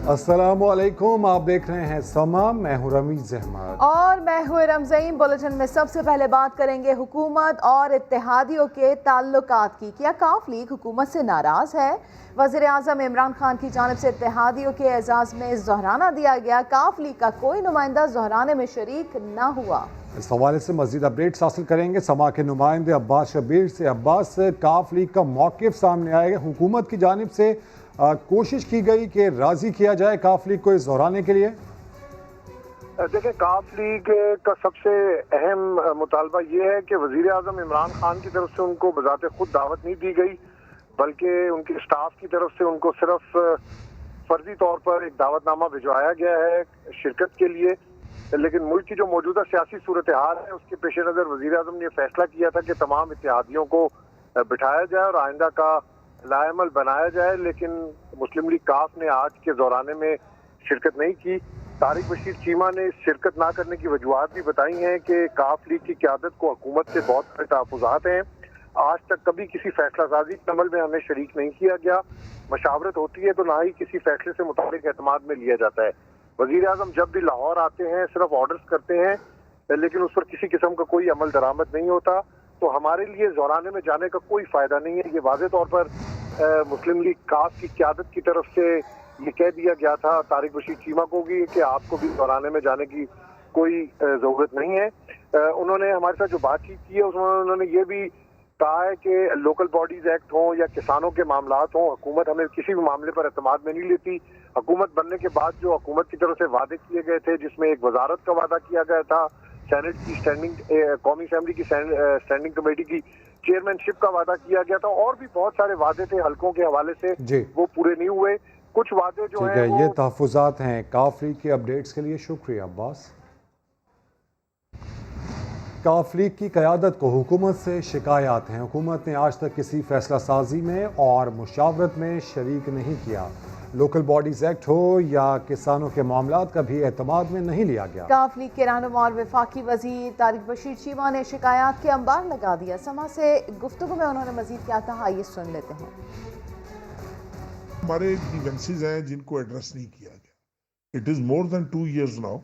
अस्सलाम वालेकुम, आप देख रहे हैं समा। मैं हूं रमीज अहमद और मैं हूं रमज़ीन। बुलेटिन में सबसे पहले बात करेंगे हुकूमत और इत्तेहादियों के ताल्लुकात की। क्या काफ लीग हुकूमत से नाराज है? वज़ीर आज़म इमरान खान की जानिब से इत्तेहादियों के एजाज़ में ज़ोहराना दिया गया। काफ लीग का कोई नुमाइंदा ज़ोहराने में शरीक न हुआ। इस हवाले से मजीद अपडेट्स हासिल करेंगे समा के नुमाइंदे अब्बास शबीर से। अब्बास, काफ लीग का मौक़िफ़ सामने आएगा, हुकूमत की जानिब से कोशिश की गई कि राज़ी किया जाए काफ लीग को इस दोहराने के लिए। देखिए, काफ लीग का सबसे अहम मुतालबा ये है कि वज़ीर आज़म इमरान खान की तरफ से उनको बज़ाते खुद दावत नहीं दी गई, बल्कि उनके स्टाफ की तरफ से उनको सिर्फ फर्जी तौर पर एक दावतनामा भिजवाया गया है शिरकत के लिए। लेकिन मुल्क की जो मौजूदा सियासी सूरत हाल है उसके पेश नज़र वज़ीर आज़म ने फैसला किया था कि तमाम इत्तेहादियों को बिठाया जाए और आइंदा का लाएमल बनाया जाए। लेकिन मुस्लिम लीग काफ ने आज के दौराने में शिरकत नहीं की। तारिक बशीर चीमा ने शिरकत ना करने की वजूहत भी बताई हैं कि काफ लीग की क़यादत को हुकूमत से बहुत सारे तहफ़्फ़ुज़ात हैं। आज तक कभी किसी फैसला साजी के अमल में हमें शरीक नहीं किया गया। मशावरत होती है तो ना ही किसी फैसले से मुताबिक एतमाद में लिया जाता है। वज़ीर आज़म जब भी लाहौर आते हैं सिर्फ ऑर्डर्स करते हैं, लेकिन उस पर किसी किस्म का कोई अमल दरामद नहीं होता। तो हमारे लिए ज़ोराने में जाने का कोई फ़ायदा नहीं है। ये वाज़े तौर पर मुस्लिम लीग काफ की क़यादत की तरफ से ये कह दिया गया था तारिक बशीर चीमा को कि आपको भी दौराने में जाने की कोई ज़रूरत नहीं है। उन्होंने हमारे साथ जो बातचीत की है उसमें उन्होंने ये भी कहा है कि लोकल बॉडीज एक्ट हो या किसानों के मामलात हों, हुकूमत हमें किसी भी मामले पर एतमाद में नहीं लेती। हुकूमत बनने के बाद जो हुकूमत की तरफ से वादे किए गए थे, जिसमें एक वजारत का वादा किया गया था, सेनेट की कौमी असेंबली की स्टैंडिंग कमेटी की चेयरमैनशिप का वादा किया गया था, और भी बहुत सारे वादे थे हल्कों के हवाले से, वो पूरे नहीं हुए। कुछ वादे जो हैं ये तहफ़्फ़ुज़ात हैं। काफ लीग के अपडेट्स के लिए शुक्रिया अब्बास। काफ लीग की क़यादत को हुकूमत से शिकायत हैं। हुकूमत ने आज तक किसी फैसला साजी में और मुशावरत में शरीक नहीं किया। लोकल बॉडीज एक्ट हो या किसानों के मामलात का भी एतमाद में नहीं लिया गया। काफ लीग के रहनुमा और वफाकी वज़ीर तारिक बशीर चीमा ने शिकायत के अंबार लगा दिया। समा से गुफ्तगू में उन्होंने मजीद क्या कहा, ये सुन लेते हैं। हमारे ग्रीवेंसेस हैं जिनको एड्रेस नहीं किया गया। It is more than 2 years now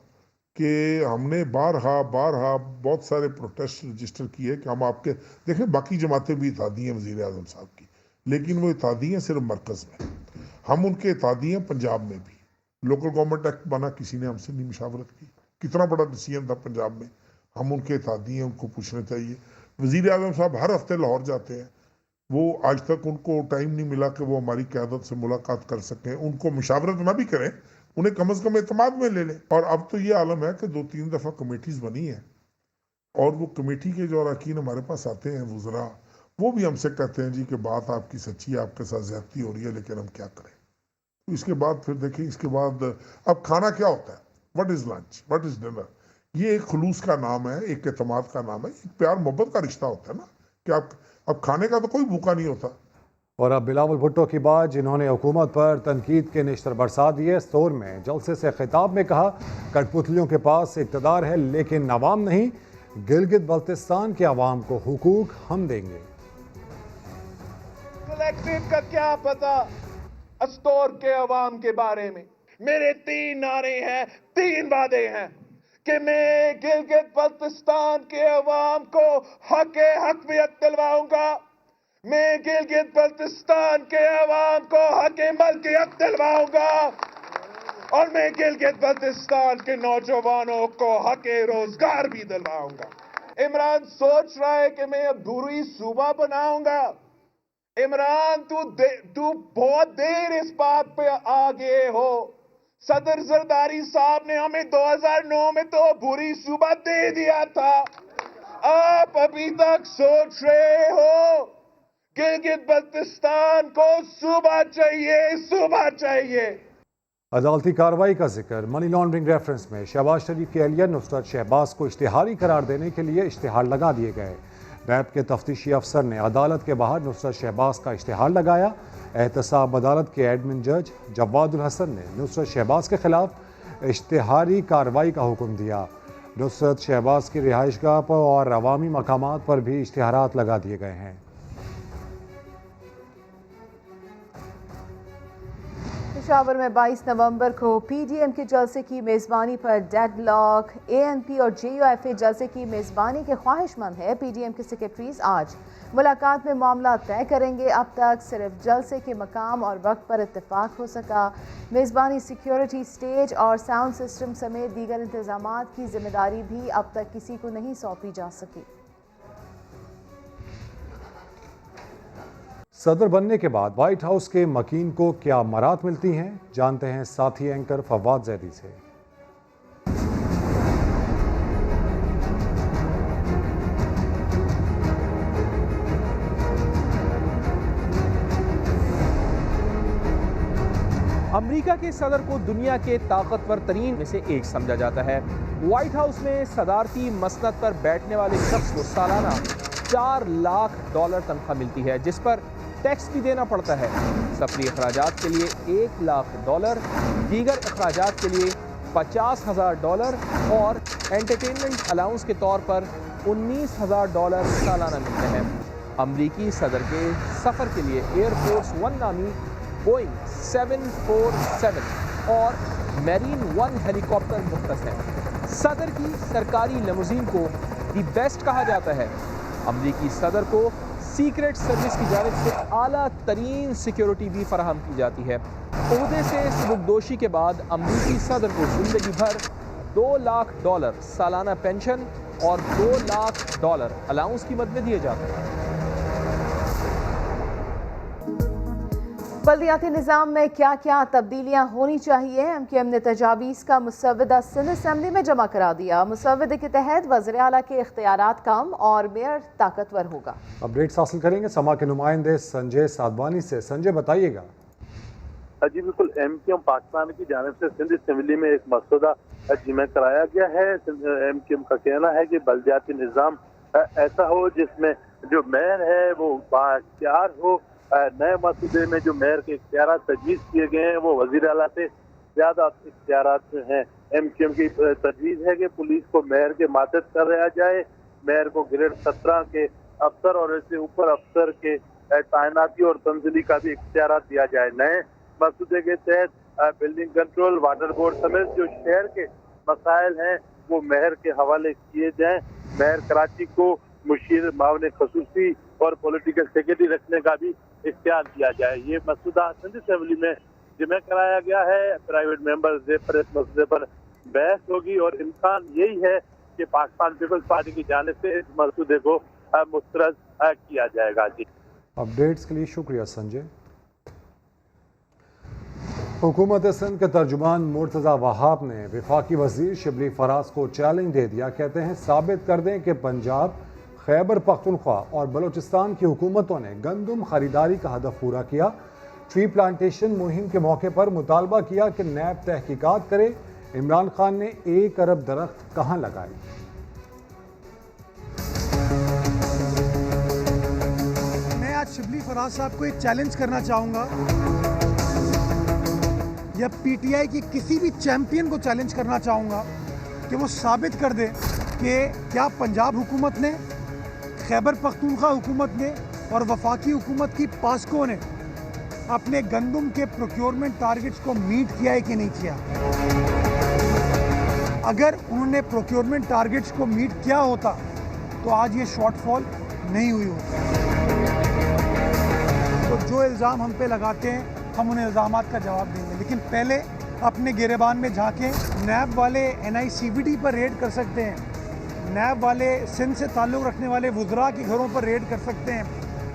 कि हमने बारहा बहुत सारे प्रोटेस्ट रजिस्टर किए कि हम आपके देखें, बाकी जमातें भी इत्तेहादी हैं वज़ीर आज़म साहब की, लेकिन वो इत्तेहादी हैं सिर्फ मरकज़ में। हम उनके इत्तेहादी हैं पंजाब में भी। लोकल गवर्नमेंट एक्ट बना, किसी ने हमसे नहीं मुशावरत की। कितना बड़ा डिसीजन था पंजाब में। हम उनके इत्तेहादी हैं, उनको पूछना चाहिए। वज़ीर आज़म साहब हर हफ्ते लाहौर जाते हैं, वो आज तक उनको टाइम नहीं मिला कि वो हमारी क़यादत से मुलाकात कर सकें। उनको मुशावरत ना भी करें, उन्हें कम से कम एतमाद में ले लें। और अब तो ये आलम है कि 2-3 दफ़ा कमेटीज़ बनी हैं, और वो कमेटी के जो अरकान हमारे पास आते हैं वज़रा, वो भी हमसे कहते हैं जी कि बात आपकी सच्ची है, आपके साथ ज़्यादती हो रही है, लेकिन हम क्या करें। तो इसके बाद फिर देखिए, इसके बाद अब खाना क्या होता है, what is lunch, what is dinner. ये एक खुलूस का नाम है, एक एतमाद का नाम है, एक प्यार मोहब्बत का रिश्ता होता है ना, कि आप अब खाने का तो कोई भूखा नहीं होता। और अब बिलावल भुट्टो की बात, जिन्होंने हुकूमत पर तनकीद के निश्तर बरसा दिए। सोर में जलसे से खिताब में कहा, कठपुतलियों के पास इक़्तिदार है लेकिन अवाम नहीं। गिलगित बल्तिस्तान के अवाम को हुकूक हम देंगे। कलेक्टेड का क्या पता अस्तोर के अवाम के बारे में। मेरे 3 नारे हैं, 3 वादे हैं कि मैं गिलगित बल्तिस्तान के अवाम को हक़ दिलवाऊंगा। मैं गिलगित बल्तिस्तान के अवाम को हक़ मलकियत दिलवाऊंगा, और मैं गिलगित बल्तिस्तान के नौजवानों को हक़ रोजगार भी दिलवाऊंगा। इमरान सोच रहा है कि मैं अब दूरी सूबा बनाऊंगा। इमरान, तू बहुत देर इस बात पे आगे हो। सदर जरदारी साहब ने हमें 2009 में तो बुरी सूबा दे दिया था। आप अभी तक सोच रहे हो गिलगित बल्तिस्तान को सूबा चाहिए। अदालती कार्रवाई का जिक्र। मनी लॉन्ड्रिंग रेफरेंस में शहबाज शरीफ की एहलिया नुसरत शहबाज को इश्तिहारी करार देने के लिए इश्तिहार लगा दिए गए। नैब के तफ्तीशी अफसर ने अदालत के बाहर नुसरत शहबाज का इश्तिहार लगाया। एहतसाब अदालत के एडमिन जज जवादुल हसन ने नुसरत शहबाज के खिलाफ इश्तिहारी कार्रवाई का हुक्म दिया। नुसरत शहबाज की रिहाइशगाह पर और अवामी मकामात पर भी इश्तिहारात लगा दिए गए हैं। پشاور میں 22 نومبر کو پی ڈی ایم کے جلسے کی میزبانی پر ڈیڈ لاک، اے این پی اور جے یو ایف اے جلسے کی میزبانی کے خواہش مند ہے۔ پی ڈی ایم کے سیکرٹریز آج ملاقات میں معاملہ طے کریں گے۔ اب تک صرف جلسے کے مقام اور وقت پر اتفاق ہو سکا۔ میزبانی، سیکیورٹی، اسٹیج اور ساؤنڈ سسٹم سمیت دیگر انتظامات کی ذمہ داری بھی اب تک کسی کو نہیں سونپی جا سکی۔ صدر بننے کے بعد وائٹ ہاؤس کے مکین کو کیا امارات ملتی ہیں، جانتے ہیں ساتھی اینکر فواد زیدی سے۔ امریکہ کے صدر کو دنیا کے طاقتور ترین میں سے ایک سمجھا جاتا ہے۔ وائٹ ہاؤس میں صدارتی مسند پر بیٹھنے والے شخص کو سالانہ $4 لاکھ تنخواہ ملتی ہے، جس پر ٹیکس بھی دینا پڑتا ہے۔ سفری اخراجات کے لیے $1 لاکھ، دیگر اخراجات کے لیے $50,000 اور انٹرٹینمنٹ الاؤنس کے طور پر $19,000 سالانہ ملتے ہیں۔ امریکی صدر کے سفر کے لیے ایئر فورس ون نامی بوئنگ 747 اور میرین ون ہیلی کاپٹر مختص ہیں۔ صدر کی سرکاری لیموزین کو دی بیسٹ کہا جاتا ہے۔ امریکی صدر کو سیکرٹ سروس کی جانب سے اعلیٰ ترین سیکیورٹی بھی فراہم کی جاتی ہے۔ عہدے سے سبکدوشی کے بعد امریکی صدر کو زندگی بھر $2 لاکھ سالانہ پینشن اور $2 لاکھ الاؤنس کی مد میں دیے جاتے ہیں۔ بلدیاتی نظام میں کیا کیا تبدیلیاں ہونی چاہیے، ایم کیو ایم نے تجاویز کا مسودہ سندھ اسمبلی میں جمع کرا دیا۔ مسودے کے تحت وزیر اعلیٰ کے اختیارات کم اور میئر طاقتور ہوگا۔ اپڈیٹس حاصل کریں گے سما کے نمائندے سنجے سادوانی سے۔ سنجے بتائیے گا۔ جی بالکل، ایم کیو ایم پاکستان کی جانب سے سندھ اسمبلی میں ایک مسودہ جمع کرایا گیا ہے۔ ایم کیو ایم کا کہنا ہے کہ بلدیاتی نظام ایسا ہو جس میں جو میئر ہے وہ بااختیار ہو۔ نئے مسودے میں جو میئر کے اختیارات تجویز کیے گئے ہیں وہ وزیر اعلیٰ سے زیادہ اختیارات ہیں۔ ایم کیو ایم کی تجویز ہے کہ پولیس کو میئر کے ماتحت کر دیا جائے، میئر کو گریڈ 17 کے افسر اور اس سے اوپر افسر کے تعیناتی اور تنزلی کا بھی اختیارات دیا جائے۔ نئے مسودے کے تحت بلڈنگ کنٹرول، واٹر بورڈ سمیت جو شہر کے مسائل ہیں وہ میئر کے حوالے کیے جائیں۔ میئر کراچی کو مشیر، معاون خصوصی اور پولیٹیکل سیکرٹری رکھنے کا بھی اختیار دیا جائے۔ یہ مسودہ سندھ اسمبلی میں جمع کرایا گیا ہے۔ پرائیویٹ ممبر پر اس مسودے پر بحث ہوگی اور امکان یہی ہے کہ پاکستان پیپلز پارٹی کی جانب سے اس مسودے کو مسترد کیا جائے گا۔ جی اپڈیٹس کے لیے شکریہ سنجے۔ حکومت سندھ کے ترجمان مرتضی وہاب نے وفاقی وزیر شبلی فراز کو چیلنج دے دیا۔ کہتے ہیں ثابت کر دیں کہ پنجاب، خیبر پختونخوا اور بلوچستان کی حکومتوں نے گندم خریداری کا ہدف پورا کیا۔ ٹری پلانٹیشن مہم کے موقع پر مطالبہ کیا کہ نیب تحقیقات کرے۔ عمران خان نے 1 ارب درخت کہاں لگائے؟ میں آج شبلی فراز صاحب کو ایک چیلنج کرنا چاہوں گا، یا پی ٹی آئی کی کسی بھی چیمپئن کو چیلنج کرنا چاہوں گا کہ وہ ثابت کر دے کہ کیا پنجاب حکومت نے، خیبر پختونخوا حکومت نے اور وفاقی حکومت کی پاسکو نے اپنے گندم کے پروکیورمنٹ ٹارگٹس کو میٹ کیا ہے کہ نہیں کیا۔ اگر انہوں نے پروکیورمنٹ ٹارگٹس کو میٹ کیا ہوتا تو آج یہ شارٹ فال نہیں ہوئی ہوتی۔ تو جو الزام ہم پہ لگاتے ہیں ہم انہیں الزامات کا جواب دیں گے، لیکن پہلے اپنے گریبان میں جھانکیں۔ نیب والے NICVT پر ریڈ کر سکتے ہیں، نیب والے سندھ سے تعلق رکھنے والے وزراء کے گھروں پر ریڈ کر سکتے ہیں،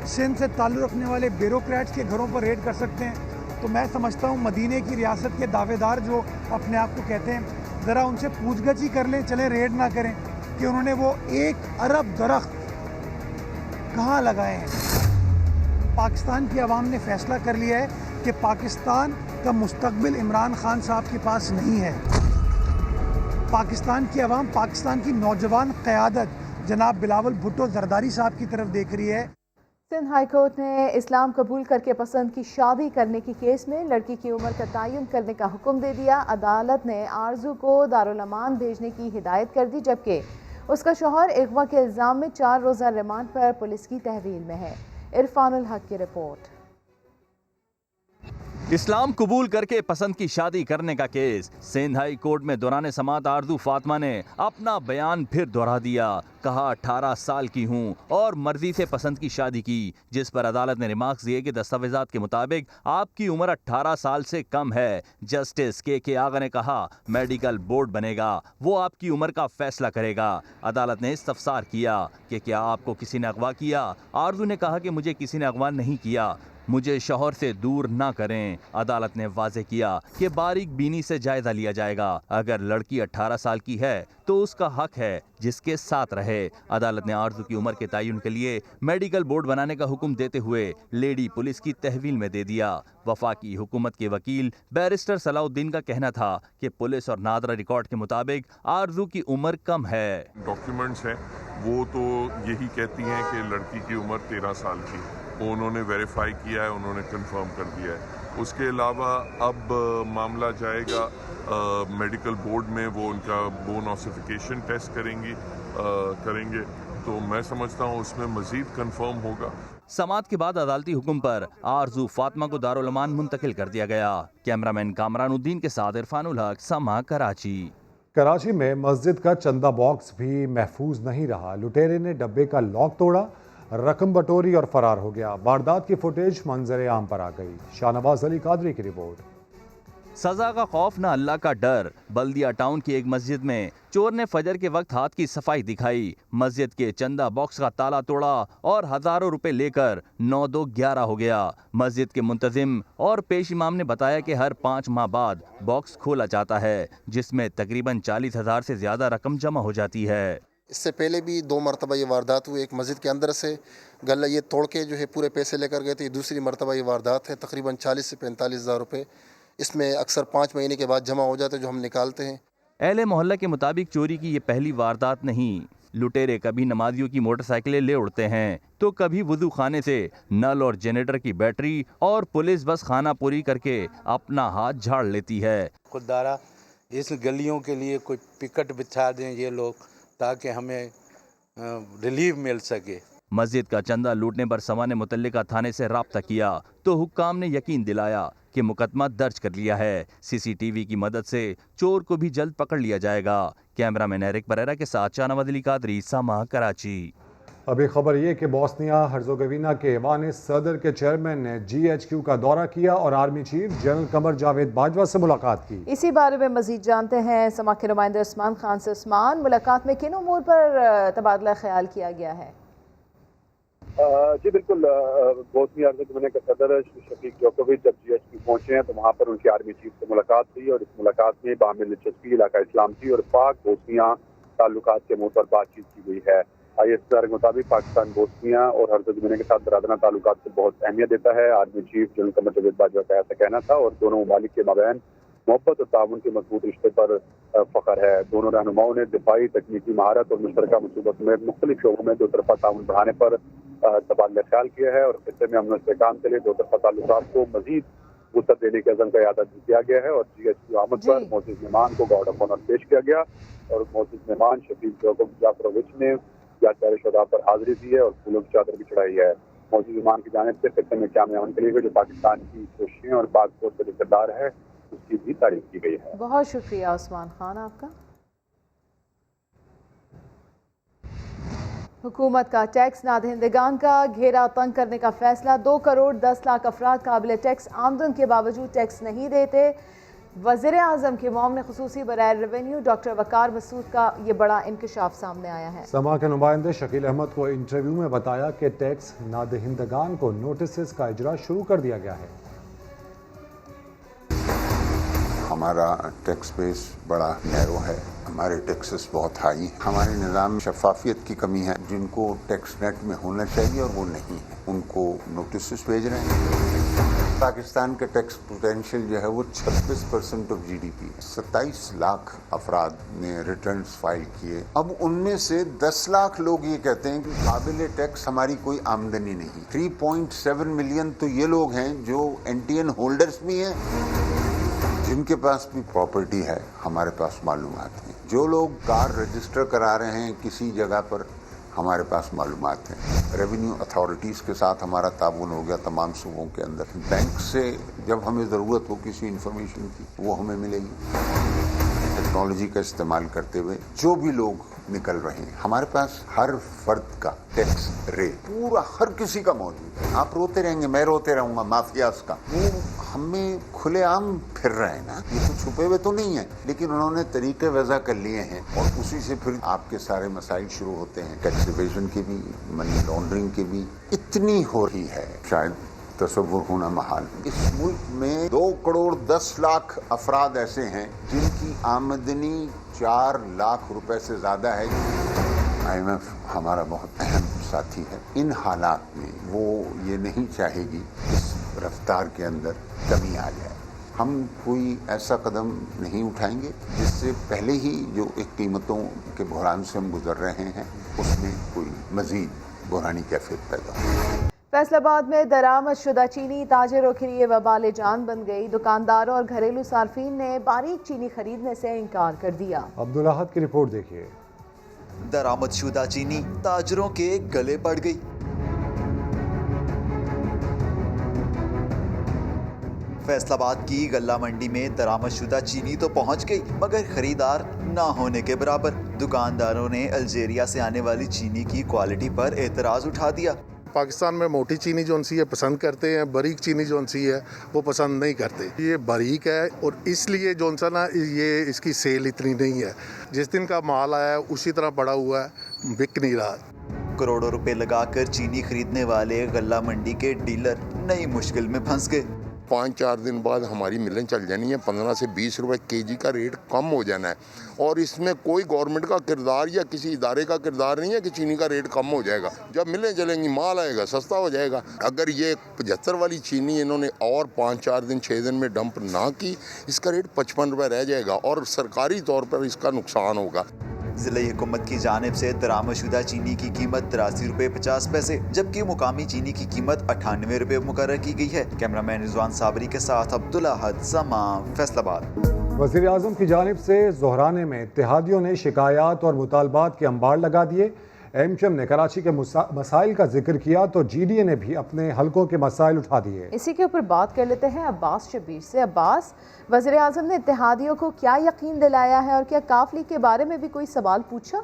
سندھ سے تعلق رکھنے والے بیوروکریٹس کے گھروں پر ریڈ کر سکتے ہیں۔ تو میں سمجھتا ہوں مدینے کی ریاست کے دعوے دار جو اپنے آپ کو کہتے ہیں، ذرا ان سے پوچھ گچھ ہی کر لیں، چلیں ریڈ نہ کریں کہ انہوں نے وہ 1 ارب درخت کہاں لگائے ہیں۔ پاکستان کی عوام نے فیصلہ کر لیا ہے کہ پاکستان کا مستقبل عمران خان صاحب کے پاس نہیں ہے۔ پاکستان کی عوام پاکستان کی نوجوان قیادت جناب بلاول بھٹو زرداری صاحب کی طرف دیکھ رہی ہے۔ سندھ ہائی کورٹ نے اسلام قبول کر کے پسند کی شادی کرنے کی کیس میں لڑکی کی عمر کا تعین کرنے کا حکم دے دیا۔ عدالت نے آرزو کو دارالامان بھیجنے کی ہدایت کر دی، جبکہ اس کا شوہر اغوا کے الزام میں 4 روزہ ریمانڈ پر پولیس کی تحویل میں ہے۔ عرفان الحق کی رپورٹ۔ اسلام قبول کر کے پسند کی شادی کرنے کا کیس، سندھ ہائی کورٹ میں دوران سماعت آرزو فاطمہ نے اپنا بیان پھر دہرا دیا۔ کہا 18 سال کی ہوں اور مرضی سے پسند کی شادی کی، جس پر عدالت نے ریمارکس دیے کہ دستاویزات کے مطابق آپ کی عمر 18 سال سے کم ہے۔ جسٹس کے آغا نے کہا میڈیکل بورڈ بنے گا، وہ آپ کی عمر کا فیصلہ کرے گا۔ عدالت نے استفسار کیا کہ کیا آپ کو کسی نے اغوا کیا؟ آرزو نے کہا کہ مجھے کسی نے اغوا نہیں کیا، مجھے شوہر سے دور نہ کریں۔ عدالت نے واضح کیا کہ باریک بینی سے جائزہ لیا جائے گا، اگر لڑکی 18 سال کی ہے تو اس کا حق ہے جس کے ساتھ رہے۔ عدالت نے آرزو کی عمر کے تعین کے لیے میڈیکل بورڈ بنانے کا حکم دیتے ہوئے لیڈی پولیس کی تحویل میں دے دیا۔ وفاقی حکومت کے وکیل بیرسٹر صلاح الدین کا کہنا تھا کہ پولیس اور نادرا ریکارڈ کے مطابق آرزو کی عمر کم ہے۔ ڈاکیومنٹس ہیں وہ تو یہی کہتی ہیں کہ لڑکی کی عمر 13 سال کی، انہوں نے ویریفائی کیا ہے، انہوں نے کنفرم کر دیا ہے۔ اس کے علاوہ اب معاملہ جائے گا میڈیکل بورڈ میں، وہ ان کا بون آسیفیکیشن ٹیسٹ کریں گے، تو میں سمجھتا ہوں اس میں مزید کنفرم ہوگا۔ سماعت کے بعد عدالتی حکم پر آرزو فاطمہ کو دارالعمان منتقل کر دیا گیا۔ کیمرامین کامران الدین کے ساتھ عرفان الحق، سما کراچی۔ کراچی میں مسجد کا چندہ باکس بھی محفوظ نہیں رہا، لٹیرے نے ڈبے کا لاک توڑا، رقم بٹوری اور فرار ہو گیا۔ واردات کی فوٹیج منظر عام پر آ گئی۔ شاہنواز علی قادری کی رپورٹ۔ سزا کا خوف نہ اللہ کا ڈر، بلدیہ ٹاؤن کی ایک مسجد میں چور نے فجر کے وقت ہاتھ کی صفائی دکھائی، مسجد کے چندہ باکس کا تالا توڑا اور ہزاروں روپے لے کر 9-2-11 ہو گیا۔ مسجد کے منتظم اور پیش امام نے بتایا کہ ہر 5 ماہ بعد باکس کھولا جاتا ہے، جس میں تقریباً 40,000 سے زیادہ رقم جمع ہو جاتی ہے۔ اس سے پہلے بھی 2 مرتبہ یہ واردات ہوئی، ایک مسجد کے اندر سے گلہ یہ توڑ کے جو ہے پورے پیسے لے کر گئے تھے، دوسری مرتبہ یہ واردات ہے، تقریباً 40 سے 45,000 روپے اس میں اکثر 5 مہینے کے بعد جمع ہو جاتے ہیں جو ہم نکالتے ہیں۔ اہل محلہ کے مطابق چوری کی یہ پہلی واردات نہیں، لٹیرے کبھی نمازیوں کی موٹر سائیکلیں لے اڑتے ہیں تو کبھی وضو خانے سے نل اور جنریٹر کی بیٹری، اور پولیس بس خانہ پوری کر کے اپنا ہاتھ جھاڑ لیتی ہے۔ خوددارا اس گلیوں کے لیے کوئی پکٹ بچھا دیں یہ لوگ تاکہ ہمیں ریلیف مل سکے۔ مسجد کا چندہ لوٹنے پر سما نے متعلقہ تھانے سے رابطہ کیا تو حکام نے یقین دلایا کہ مقدمہ درج کر لیا ہے، CCTV کی مدد سے چور کو بھی جلد پکڑ لیا جائے گا۔ کیمرامین ایرک پریرا کے ساتھ شاہنواز علی قادری، سما کراچی۔ ابھی خبر یہ کہ بوسنیا ہرزوگوینا کے ایوان صدر کے چیئرمین نے GHQ کا دورہ کیا اور army chief general Qamar Javed Bajwa سے ملاقات کی۔ اسی بارے میں مزید جانتے ہیں سما کے نمائندے عثمان خان سے۔ عثمان، ملاقات میں کن امور پر تبادلہ خیال کیا گیا ہے؟ جی بالکل، بوسنیا ہرزوگوینا کے صدر شفیق جوکووچ جب GHQ پہنچے ہیں تو وہاں پر ان کی آرمی چیف سے ملاقات ہوئی، اور اس ملاقات میں باہمی دلچسپی علاقہ اسلام کی اور پاک بوسنیا تعلقات کے موضوع پر بات چیت کی گئی ہے۔ ISR کے مطابق پاکستان بوسنیا اور ہرزوگوینا کے ساتھ برادرانہ تعلقات کو بہت اہمیت دیتا ہے۔ Army chief general Qamar Javed Bajwa کا ایسا کہنا تھا، اور دونوں ممالک کے مابین محبت اور تعاون کے مضبوط رشتے پر فخر ہے۔ دونوں رہنماؤں نے دفاعی، تکنیکی مہارت اور مشترکہ منصوبہ سمیت مختلف شعبوں میں 2 طرفہ تعاون بڑھانے پر تبادلہ خیال کیا ہے، اور خطے میں امن و استحکام کے لیے 2 طرفہ تعلقات کو مزید وسعت دینے کے عزم کا اعادہ کیا گیا ہے۔ اور GHQ آمد پر معزز مہمان کو گارڈ آف آنر پیش کیا گیا، اور معزز مہمان شفیق جوکووچ نے یادگار شہداء پر حاضری دی ہے اور پھولوں کی چادر بھی چڑھائی ہے۔ معزز مہمان کی جانب سے خطے میں قیام امن کے لیے جو پاکستان کی کوششیں اور پاک فوج کا جو کردار ہے اس کی بھی تعریف کی گئی ہے۔ بہت شکریہ عثمان خان آپ کا۔ حکومت کا ٹیکس نادہندگان کا گھیرا تنگ کرنے کا فیصلہ۔ 2 کروڑ 10 لاکھ افراد قابل ٹیکس آمدن کے باوجود ٹیکس نہیں دیتے۔ وزیر اعظم کے معاون خصوصی برائے ریونیو ڈاکٹر وقار مسعود کا یہ بڑا انکشاف سامنے آیا ہے۔ سما کے نمائندے شکیل احمد کو انٹرویو میں بتایا کہ ٹیکس نادہندگان کو نوٹسز کا اجرا شروع کر دیا گیا ہے۔ ہمارا ٹیکس بیس بڑا نیرو ہے، ہمارے ٹیکسز بہت ہائی ہیں، ہمارے نظام میں شفافیت کی کمی ہے، جن کو ٹیکس نیٹ میں ہونا چاہیے اور وہ نہیں ہے، ان کو نوٹسز بھیج رہے ہیں۔ پاکستان کا ٹیکس پوٹینشیل جو ہے وہ 26% آف GDP ہے۔ 27 لاکھ افراد نے ریٹرنز فائل کیے۔ اب ان میں سے 10 لاکھ لوگ یہ کہتے ہیں کہ قابل ٹیکس ہماری کوئی آمدنی نہیں۔ 3.7 ملین تو یہ لوگ ہیں جو NTN ہولڈرز بھی ہیں، جن کے پاس بھی پراپرٹی ہے، ہمارے پاس معلومات ہیں۔ جو لوگ کار رجسٹر کرا رہے ہیں کسی جگہ پر हमारे पास मालूमात हैं। रेवेन्यू अथॉरिटीज़ के साथ हमारा ताउन हो गया तमाम सूबों के अंदर। बैंक से जब हमें ज़रूरत हो किसी इन्फॉर्मेशन की वो हमें मिलेगी। टेक्नोलॉजी का इस्तेमाल करते हुए जो भी लोग निकल रहे हैं, हमारे पास हर फर्द का टैक्स रेट पूरा हर किसी का मौजूद है। आप रोते रहेंगे, मैं रोते रहूंगा माफियाज का, वो हमें खुलेआम फिर रहे हैं ना, ये तो छुपे हुए तो नहीं है, लेकिन उन्होंने तरीके वज़ा कर लिए हैं और उसी से फिर आपके सारे मसाइल शुरू होते हैं। टैक्स इवेजन की भी, मनी लॉन्ड्रिंग की भी इतनी हो रही है, शायद तसव्वुर होना महाल। इस मुल्क में 2 करोड़ 10 लाख अफराद ऐसे हैं जिनकी आमदनी 4 लाख रुपए से ज़्यादा है। IMF हमारा बहुत अहम साथी है। इन हालात में वो ये नहीं चाहेगी इस रफ्तार के अंदर कमी आ जाए। हम कोई ऐसा कदम नहीं उठाएंगे जिससे पहले ही जो एक कीमतों के बहरान से हम गुजर रहे हैं उसमें कोई मज़ीद बहरानी कैफियत पैदा हो। फैसलाबाद में दरामद शुदा चीनी ताजरों के लिए वबाल जान बन गई। दुकानदारों और घरेलू सार्फिन ने बारीक चीनी खरीदने से इनकार कर दिया। अब्दुल अहद की रिपोर्ट देखिए। दरामद शुदा चीनी ताजरों के गले पड़ गई। फैसलाबाद की गल्ला मंडी में दरामद शुदा चीनी तो पहुंच गई मगर खरीदार ना होने के बराबर। दुकानदारों ने अल्जीरिया से आने वाली चीनी की क्वालिटी पर एतराज उठा दिया। पाकिस्तान में मोटी चीनी जो सी है पसंद करते हैं, बारीक चीनी जो सी है वो पसंद नहीं करते। ये बारीक है और इसलिए जो सा ना ये इसकी सेल इतनी नहीं है। जिस दिन का माल आया है उसी तरह पड़ा हुआ है, बिक नहीं रहा। करोड़ों रुपए लगाकर चीनी खरीदने वाले गल्ला मंडी के डीलर नई मुश्किल में फंस गए। 5-4 दिन बाद हमारी मिलें चल जानी है, 15 से 20 रुपए केजी का रेट कम हो जाना है और इसमें कोई गवर्नमेंट का किरदार या किसी इदारे का किरदार नहीं है कि चीनी का रेट कम हो जाएगा। जब मिलें चलेंगी माल आएगा सस्ता हो जाएगा। अगर ये 75 वाली चीनी इन्होंने और 5-4 दिन 6 दिन में डंप ना की, इसका रेट 55 रुपये रह जाएगा और सरकारी तौर पर इसका नुकसान होगा। ज़िले हुकूमत की जानिब से दरामद शुदा चीनी की कीमत 83 रुपये 50 पैसे जबकि मुकामी चीनी की कीमत 98 रुपये मुकर्रर की गई है। कैमरामैन रिजवान साबरी के साथ अब्दुल अहद, समा, फैसलाबाद। वज़ीर आज़म की जानिब से ज़ोहराने में इत्तेहादियों ने शिकायत और मुतालबात के अंबार लगा दिए। MQM ने कराची के मसाइल का जिक्र किया तो GDA ने भी अपने हलकों के मसाइल उठा दिए। इसी के ऊपर बात कर लेते हैं अब्बास शबीर से। अब्बास, वज़ीर आज़म ने इत्तेहादियों को क्या यकीन दिलाया है और क्या काफ लीग के बारे में भी कोई सवाल पूछा?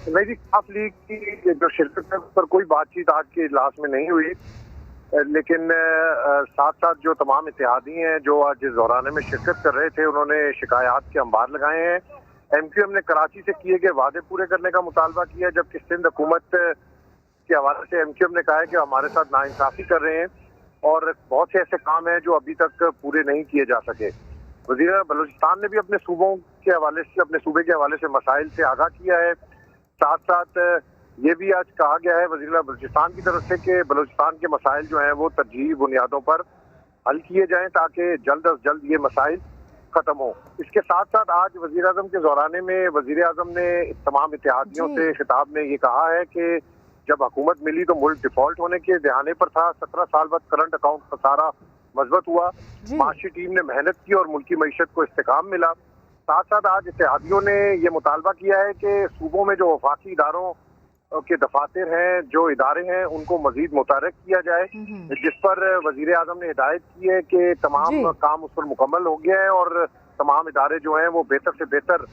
नहीं जी, काफ लीग की जो शिरकत पर कोई बातचीत आज के इजलास में नहीं हुई, लेकिन साथ साथ जो तमाम इत्तेहादी हैं जो आज ज़ोहराने में शिरकत कर रहे थे उन्होंने शिकायत के अंबार लगाए हैं। MQM ने कराची से किए गए वादे पूरे करने का मुतालबा किया, जबकि सिंध हुकूमत के हवाले से MQM ने कहा है कि हमारे साथ नाइंसाफ़ी कर रहे हैं और बहुत से ऐसे काम हैं जो अभी तक पूरे नहीं किए जा सके। वज़ीर बलूचिस्तान ने भी अपने सूबों के हवाले से, अपने सूबे के हवाले से मसाइल से आगाह किया है। साथ साथ ये भी आज कहा गया है वज़ीर बलूचिस्तान की तरफ से कि बलूचिस्तान के मसाइल जो हैं वो तरजीही बुनियादों पर हल किए जाएँ ताकि जल्द अज जल्द ये मसाइल खत्म हो। इसके साथ साथ आज वज़ीर आज़म के ज़ोहराने में वज़ीर आज़म ने तमाम इत्तेहादियों से खिताब में ये कहा है कि जब हुकूमत मिली तो मुल्क डिफॉल्ट होने के दहाने पर था। 17 साल बाद करंट अकाउंट खसारा मजबूत हुआ, माशी टीम ने मेहनत की और मुल्की मईशत को इस्तेकाम मिला। साथ साथ आज इत्तेहादियों ने ये मुतालबा किया है कि सूबों में जो वफाकी इदारों के दफातर हैं, जो इदारे हैं, उनको मजीद मुतहर्रिक किया जाए, जिस पर वज़ीर आज़म ने हिदायत की है कि तमाम काम उस पर मुकम्मल हो गया है और तमाम इदारे जो हैं वो बेहतर से बेहतर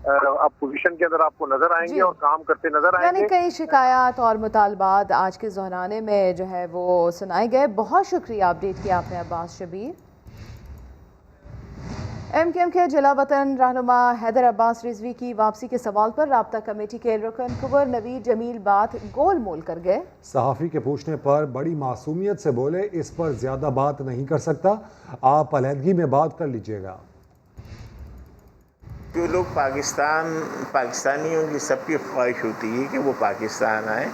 अब पोजीशन के अंदर आपको नजर आएंगे और काम करते नजर आएंगे। यानी कई शिकायत और मुतालबात आज के ज़ोहराने में जो है वो सुनाए गए। बहुत शुक्रिया अपडेट किया आपने अब्बास शबीर। MQM के जिला वतन रहनुमा हैदर अब्बास रिजवी की वापसी के सवाल पर राब्ता कमेटी के रुकन कुंवर नवीद जमील बात गोल मोल कर गए। सहाफ़ी के पूछने पर बड़ी मासूमियत से बोले, इस पर ज़्यादा बात नहीं कर सकता, आप अलहदगी में बात कर लीजिएगा। जो लोग पाकिस्तानियों की सबकी ख्वाहिश होती है कि वो पाकिस्तान आए,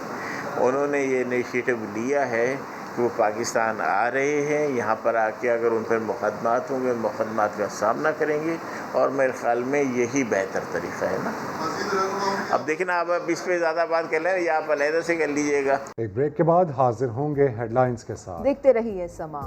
उन्होंने ये इनिशिएटिव लिया है कि वो पाकिस्तान आ रहे हैं। यहाँ पर आके अगर उन पर मुकदमात होंगे, उन मुकदमात का सामना करेंगे और मेरे ख्याल में यही बेहतर तरीक़ा है ना। अब देखना, आप इस पर ज़्यादा बात कर लें या आप अलहदा से कर लीजिएगा। एक ब्रेक के बाद हाजिर होंगे हेडलाइंस के साथ। देखते रहिए समा।